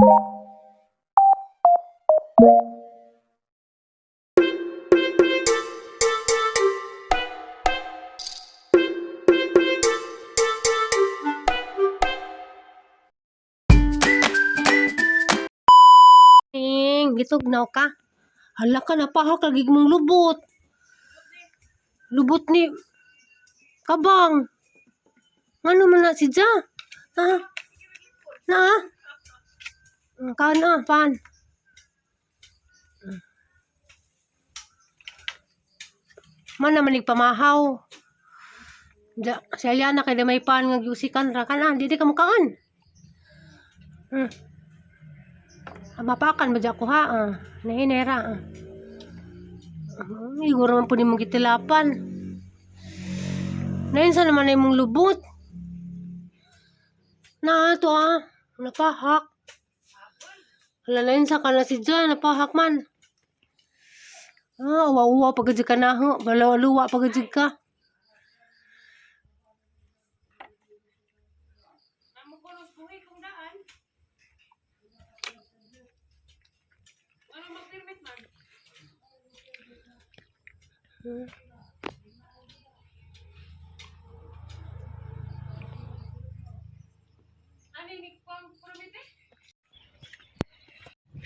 Gitugnaw ka. Hala ka, napahak lagi mong lubot. Lubot ni Kabang. Ngano man na si Ja? Ha? Na? Kaan pan. Man naman pamahaw. Ja, si Aliana kay may pan nga giusikan ra kana, di ka mukaan. Mapakan ba dyan ko ha? Nahinera. Iguro man po ni mong gitilapan. Nainsa naman na mong lubot. Na ito napahak. Wala nainsa ka na si Jan, napahak man. Uwa-uwa pagkajig ka na ho. Balawa-luwa pagkajig ka.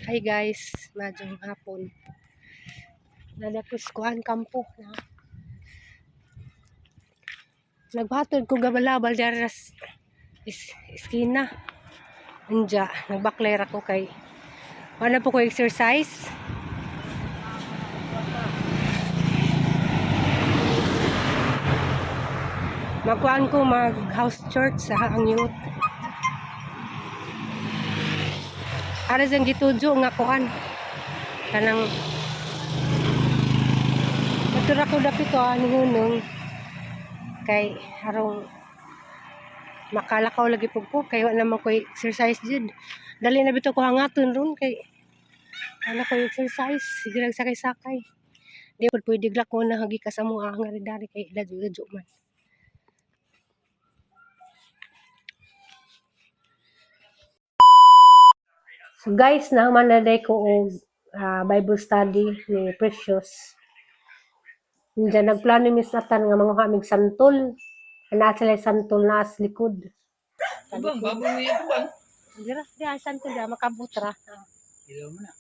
Hi guys, madyong hapon. Nadakuskuhan kampo na. Nagbatod ko gabalabal dyan iskina. Anja, nagbaklay ako kay wala po ko exercise. Magkuhan ko mag house church sa ang youth. Aras ang gitujo nga kuan. Kanang natura ko dapit ko ni hunong kay harong makalakaw lagi pugpo kay wala naman ko exercise jud. Dali na bito ko hangaton ron kay wala ko exercise. Sige lang sakay-sakay. Di pud pwede glako na hagi ka sa mga nga dari kay ladyo man. So guys, naman na day ko og Bible study ni Precious. Diyan nagplano mi sa tan nga mga kamig santol. Ana sila santol na as likod. Bang, baboy mo yan bang? Dira, di ay santol da makabutra. Hilaw mo na.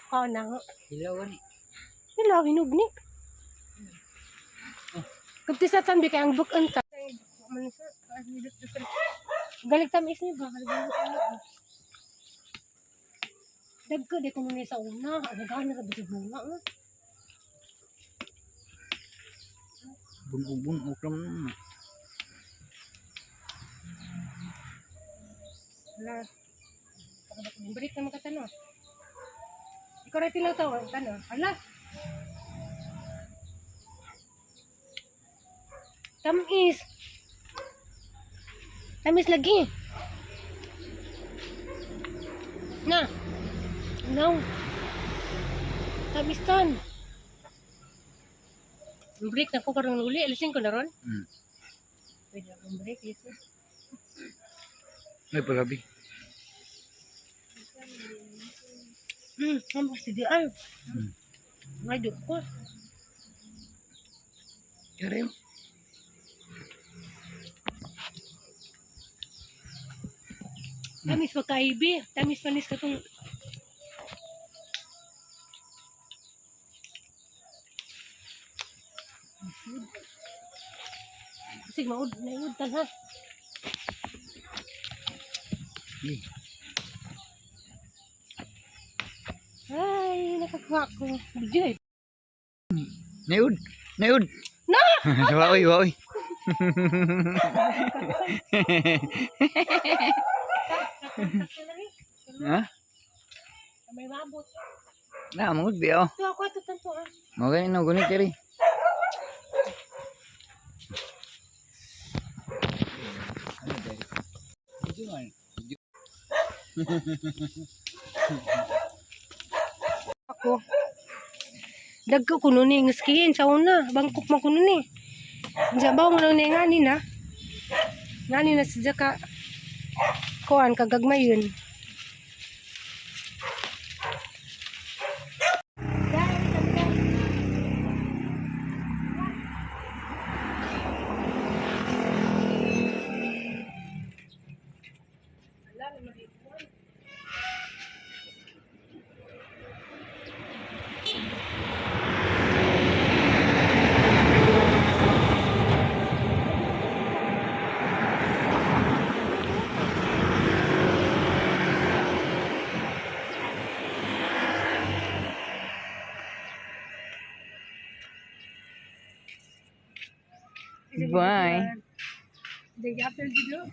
Kao na nga. Hilaw ni. Hilaw hinug ni. Kapti sa tambi kay ang bukon ka. Galig tamis ni ba? Dagko di ko muna sa una. Nagana ka bitid muna. Bun-ubun, okram na. Wala. Balik naman ka tanong. Ikaw rin tilaw tao. Tanong. Hala. Tamis. Tamis lagi. Na. No. Tamis tan. Break na ko karong uli. Alisin ko na ron. Pwede akong break. Alisin. Ay, palabi. Ang pasti di ay. May ko. Kaya mo. Tamis pa kaibi. Tamis panis ka itong... Sige, naudtan ha. Ay, nakakuha ko. Bigay. Nayud! Nayud! Na! Waoy, waoy. Ha? May mabot. Na, mangod biyo. Ito ako ito tanto ha. Mau ganin no gunit kiri. Ako. Dagko kuno ni ngiskiin sa una. Bangkok man kuno ni. Jabaw mo lang ni ngani na. Ngani na si Jaka. Kuan kagagmayon. Bye. Sige, after video.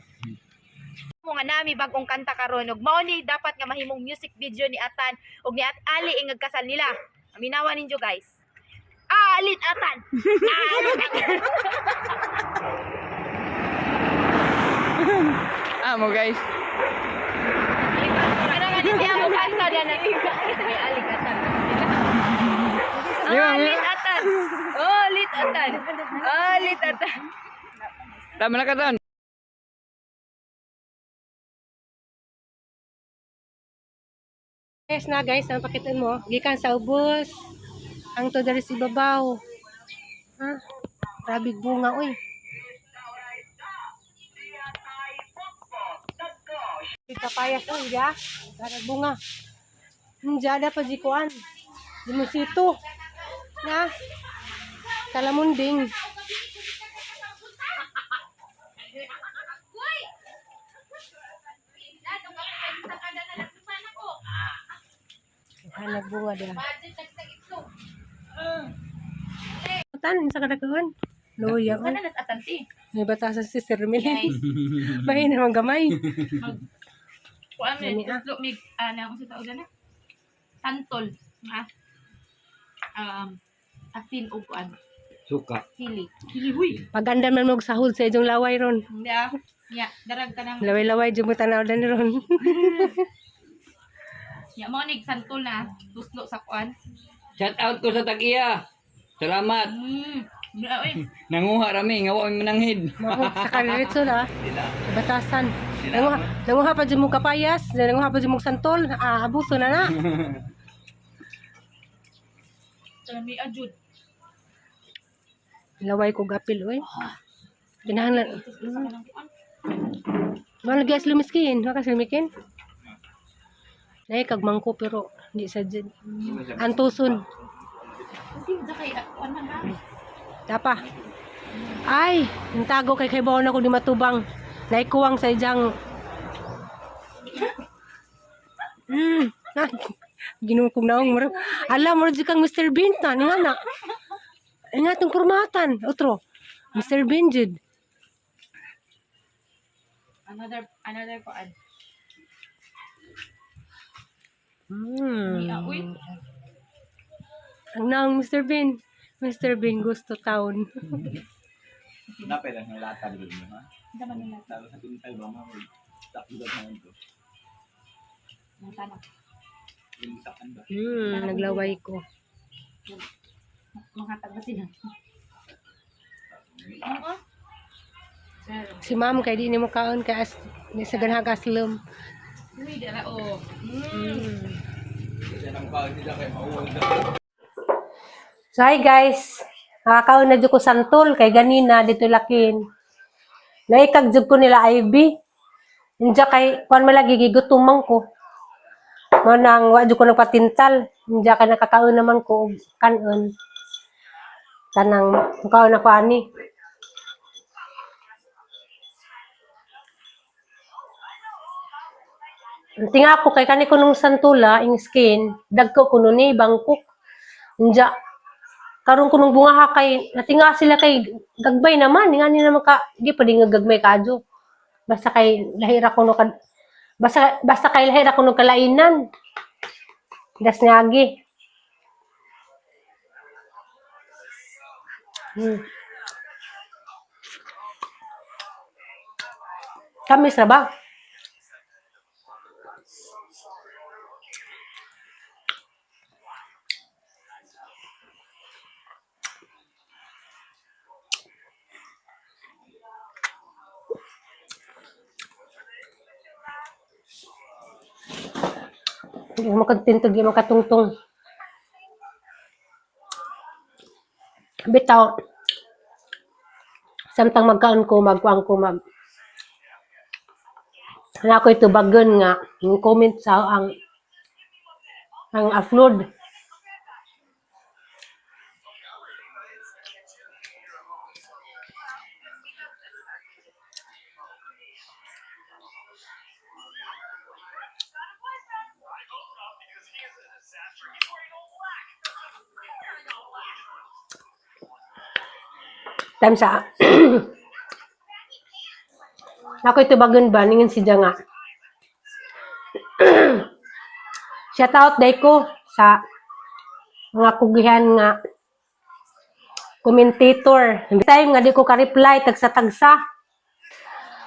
Mo nga nami bagong kanta karon ug mao ni dapat nga mahimong music video ni Atan ug ni Ali ingag kasal nila. Aminawa ninyo guys. Alit Atan. Alit Atan. Amo guys. Ano nga di ako kanta na may alit Atan. Alit Atan. Alit Atan. Alit Atan. Tama na ka doon. Yes na guys, ang pakitan mo, gikan sa ubos. Ang to dari si babaw. Ha? Grabe bunga oy. Kapayas oy, ya. Para bunga. Nja da pa jikuan. Di mo sito. Na. Kalamunding. Hanap bunga dia. Tan sa kadakawan. Loya Ano oy. na Atan ti? May batasan si Sir Milin. Bahin naman gamay. Kuan Gani, mi tuslo mig ana sa tawag na. Santol, ha? Asin o kuan. Suka. Hili. Hili huy. Paganda man mo sahod sa ijong laway ron. Hindi ah. Ya, darag ka ng Laway-laway jud mo tanaw dan ron. ya mo nig santol na tuslo sa kuan. Shout out ko sa Tagiya. Salamat. Oy. Nanguha rami, nga wa mi mananghid. Mao sa kaliritso na. Batasan. Nanguha pa jud mo kapayas, nanguha pa jud mo santol. Ah, abuso na na. Kami ajud. Laway ko gapil oy. Kinahanglan. Tuslo sa kanang kuan. Wala guys lumiskin, wala kasi lumikin. Nay kag mangko pero di sa jud. Antuson. Hindi da kay kuan man ba? Dapa. Ay, ntago kay bawon ako di matubang. Naikuwang sa ijang. Ginuo kong naong murag. Alam mo jud kang Mr. Bean ta nga na. Nga tong kurmatan, otro. Mr. Bean jud. Another kuan. Hmm. Uy. Ang naong Mr. Bean. Mr. Bean gusto taon. Dapat lang ng latag din mo, ha? Daman nila. Talo sa pintal ba, mga takot na ito. Ang tanak. Ilisakan ba? Naglaway ko. Manghatag ba sila? Oo. Si ma'am kay di ni mo kaon kay ni sa ganhag aslam. Uy, dara o. Kasi nang pawag nila kay mauwag na. So hi guys. Nakakaon na jud ko santol kay ganina dito lakin. Naikag jud ko nila IB. Inja kay kuan malagi gigutumang ko. Mo nang wa jud ko nagpatintal. Inja kay nakakaon naman ko og kanon. Kanang kaon ako ani. Tinga ko kay kani ko nung santula ing skin, dagko ko nun ni bangkok. Inja karon ko nung bunga kay natinga sila kay gagbay naman, nga ni naman ka di pa di nga gagmay kadyo. Basta kay lahira ko no basta kay lahira ko no kalainan. Das ngagi. Kamis na ba? Hindi mo makagtintog, hindi mo makatungtong. Bitaw. Samtang magkaon ko, magkuang ko, Wala ko ito bagon nga. Yung comment sa ang upload. Time sa ako ito bagon ba ningin si nga. Shout out day ko sa mga kugihan nga commentator. Time nga di ko ka-reply tagsa-tagsa.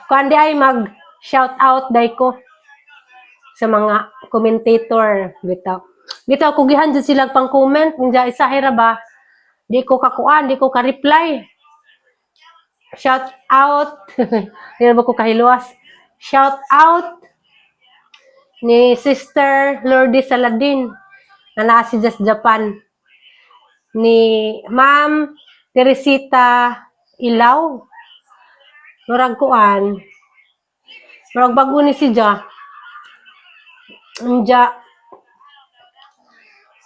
Kuan di ay mag shout out day ko sa mga commentator bitaw. Bitaw kugihan jud sila pang comment nga isa hira ba. Di ko kakuan, di ko ka-reply. Shout out. Di na ba ko kahiluwas. Shout out ni Sister Lourdes Saladin na naa si Just Japan. Ni Ma'am Teresita Ilaw. Murag kuan. Murag bago ni si Ja.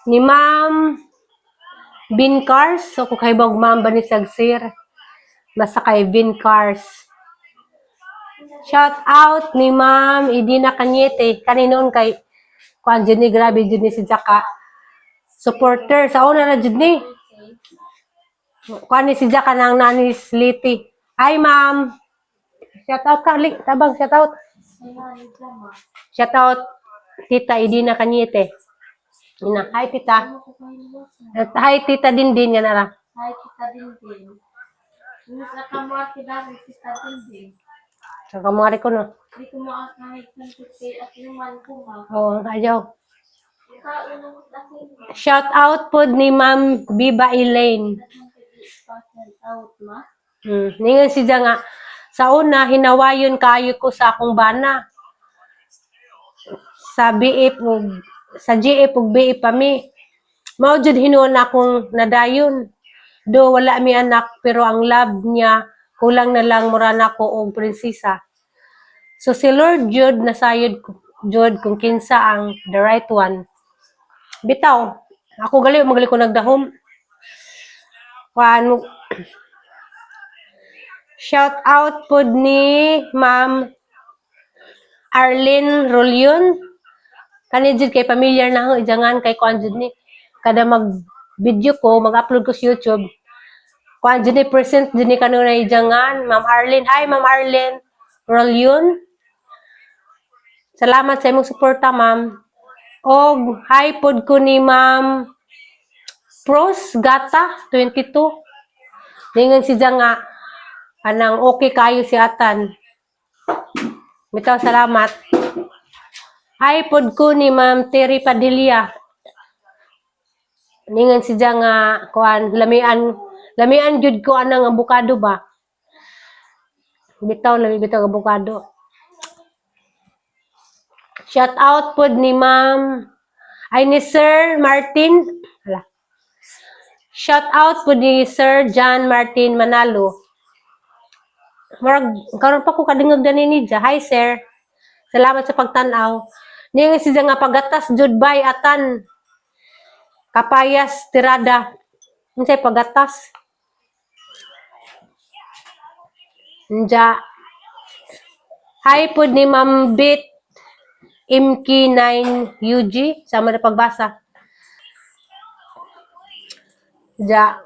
Ni Ma'am Bin Cars. So, kung kaibog Ma'am ba ni Sagsir. Basta kay Bin Cars. Shout out ni Ma'am Idina Cañete. Kaninon kay kuan jud ni grabe jud ni si Jaka. Supporter sa una na jud ni. Kuan ni si Jaka nang nani Liti. Hi Ma'am. Shout out ka tabang shout out. Shout out Tita Idina Cañete. Ina, hi Tita. At hi Tita Dindin yan ara. Hi, kita din. Nasa kamuha kita rin, kita din. Sa kamari ko no. Di ko makakahit ng kuti at naman ko ma. Oh, ayaw. Shout out po ni Ma'am Biba Elaine. Out ma. Ningan si nga sa una hinawayon kayo ko sa akong bana. Sa BF ug sa GF ug BF pa mi. Mao jud hinuon akong nadayon. Do wala mi anak pero ang love niya kulang na lang mura na ko og prinsesa. So si Lord jud nasayod jud kung kinsa ang the right one. Bitaw, ako gali ko nagdahom. Kuan shout out pod ni Ma'am Arlene Rolion. Kani jud kay familiar na ho ijangan kay kuan jud ni kada mag video ko, mag-upload ko sa YouTube. Kuan jud ni present jud ni kanunay ijangan Ma'am Arlene. Hi Ma'am Arlene Rolion. Salamat sa imong suporta, Ma'am. Og hi pod ko ni Ma'am Pros Gata 22. Ningon si nga anang okay kayo si Atan. Bitaw salamat. Hi pod ko ni Ma'am Terry Padilla. Ningon si nga kuan lamian jud ko anang abukado ba. Bitaw abukado. Shout out pod ni Ma'am ay ni Sir Martin. Hala. Shout out pod ni Sir John Martin Manalo. Marag karon pa ko kadingog dani ni Ja. Hi sir. Salamat sa pagtan-aw. Ningon si nga pagatas jud bay Atan. Kapayas tirada. Unsay pagatas? Nja. Hi pod ni Ma'am Bit MK9 UG sama na pagbasa. Ja.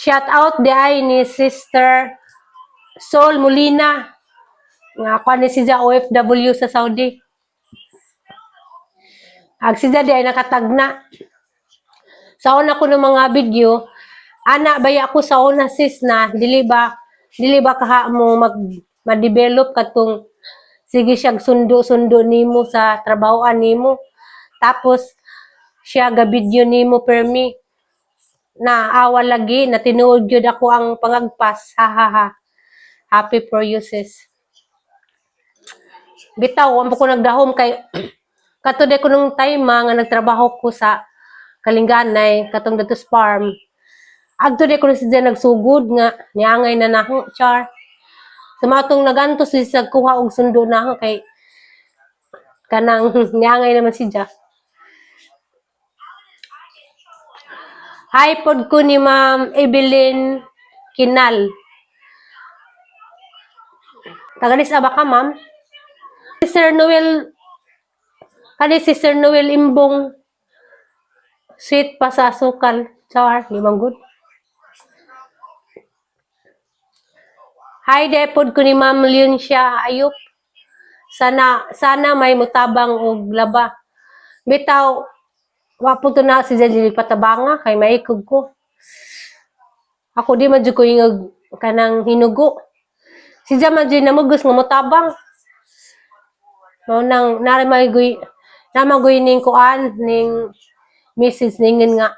Shout out di ay ni Sister Sol Molina. Nga ako ni siya OFW sa Saudi. Ag siya di ay nakatagna. Sa una ko ng mga video, ana baya ako sa una sis na dili ba kaha mo ma-develop katong sige siyag sundo nimo sa trabahoan nimo. Tapos siya ga video nimo permi na awa lagi na tinuod gyud ako ang pangagpas. Ha ha ha. Happy for you sis. Bitaw ang ko nagdahom kay katude ko nung time nga nagtrabaho ko sa Kalinganay katong datos farm. Adto de ko siya nagsugod nga niangay na naho char. Sumatong nagantos sa kuha og sundo na kay kanang niangay naman siya. Hi pod ko ni Ma'am Evelyn Kinal. Tagalis ba ka ma'am? Si Sir Noel Imbong sweet pa sa sukal. Char, di man good. Hi, depod ko ni Ma'am Leon siya. Ayop. Sana may mutabang og laba. Bitaw, wapo to na si Janjili patabanga kay maikog ko. Ako di man jud ko ingog kanang hinugo. Si Janjili namugos nga mutabang. Mao nang namagoy ning kuan ning Mrs. Ningen nga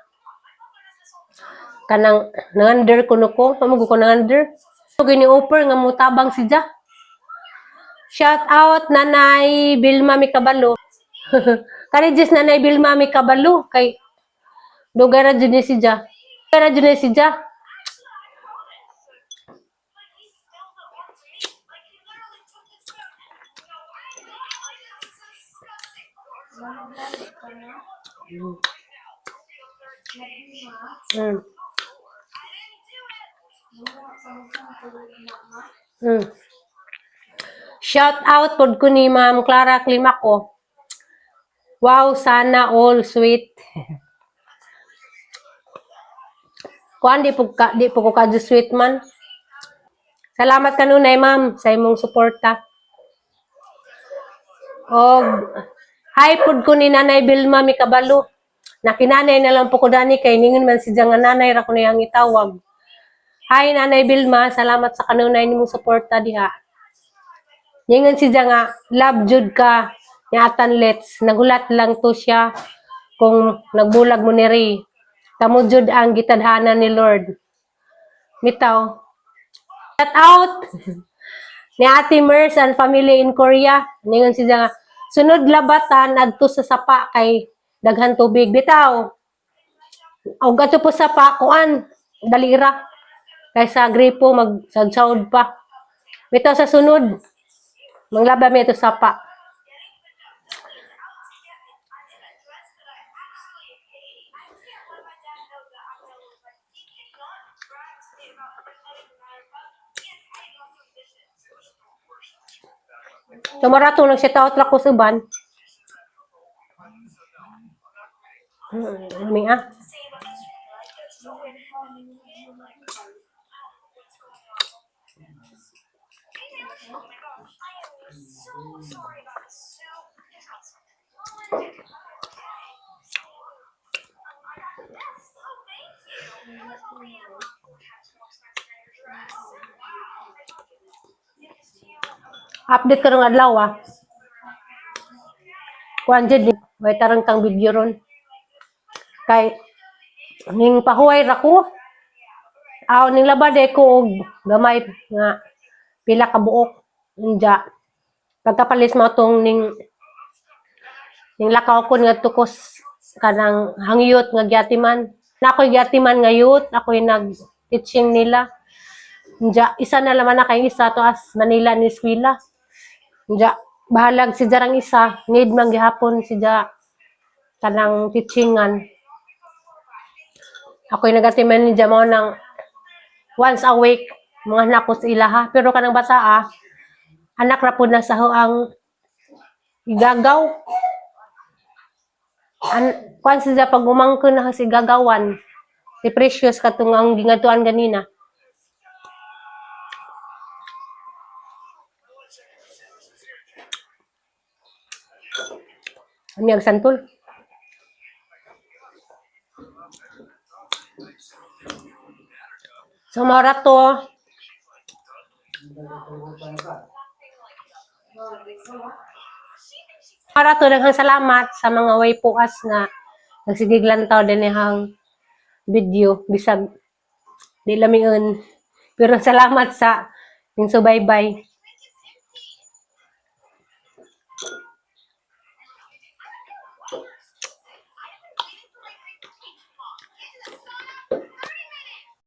kanang nangander kuno ko, pamugo ko nangander. Gini offer nga mutabang si Ja. Shout out Nanay Bilma Mikabalo. Kani just Nanay Bilma Mikabalo kay dugara jud ni si Ja. Dugara jud ni si Ja. Mm. Mm. Shout out pod ko ni Ma'am Clara Climaco. Wow, sana all sweet. Kuan di po ko ka sweet man. Salamat kanunay ma'am sa imong suporta. Og hi pod ko ni Nanay Bilma Mikabalo. Nakinanay na lang po ko dani kay ningon man si nga nanay ra ko niyang itawag. Hi Nanay Bilma, salamat sa kanunay nimong suporta diha. Ningon si nga love jud ka ni Atan Let's. Nagulat lang to siya kung nagbulag mo ni Ray. Tamo jud ang gitadhana ni Lord. Mitaw. Shout out ni Ate Mers and family in Korea. Ningon si nga sunod labatan adto sa sapa kay daghan tubig bitaw. Og ato po sapa kuan dalira kaysa gripo magsagsaod pa. Bitaw sa sunod manglaba mi ito sapa. Tumarato lang siya taot ra ko suban. Ami ah. Update karong adlaw ah. Kuan jud way tarang kang video ron. Kay ning pahuway ra ko. Aw ning labad ko og gamay nga pila ka buok. Unja pagkapalis mo tong ning lakaw ko nga tukos kanang hangyot nga gyatiman. Nakoy gyatiman nga youth, ako'y nag-teaching nila. Unja isa na laman na kay isa to as Manila ni eskwela. Unja bahalag si jarang isa, need man gihapon si ja kanang teachingan. Ako'y nagatiman ni Jamo ng once a week mga anak ko sa ilaha. Pero kanang bata anak ra pud na sa ang igagaw. Kuan siya pag umangkon na si gagawan. Si Precious katong ang gingatuan ganina. Amiyag santol. So mara to. Para to daghang salamat sa mga way puas nga nagsigiglantaw din ihang video bisag di lamingon. Pero salamat sa ning subaybay.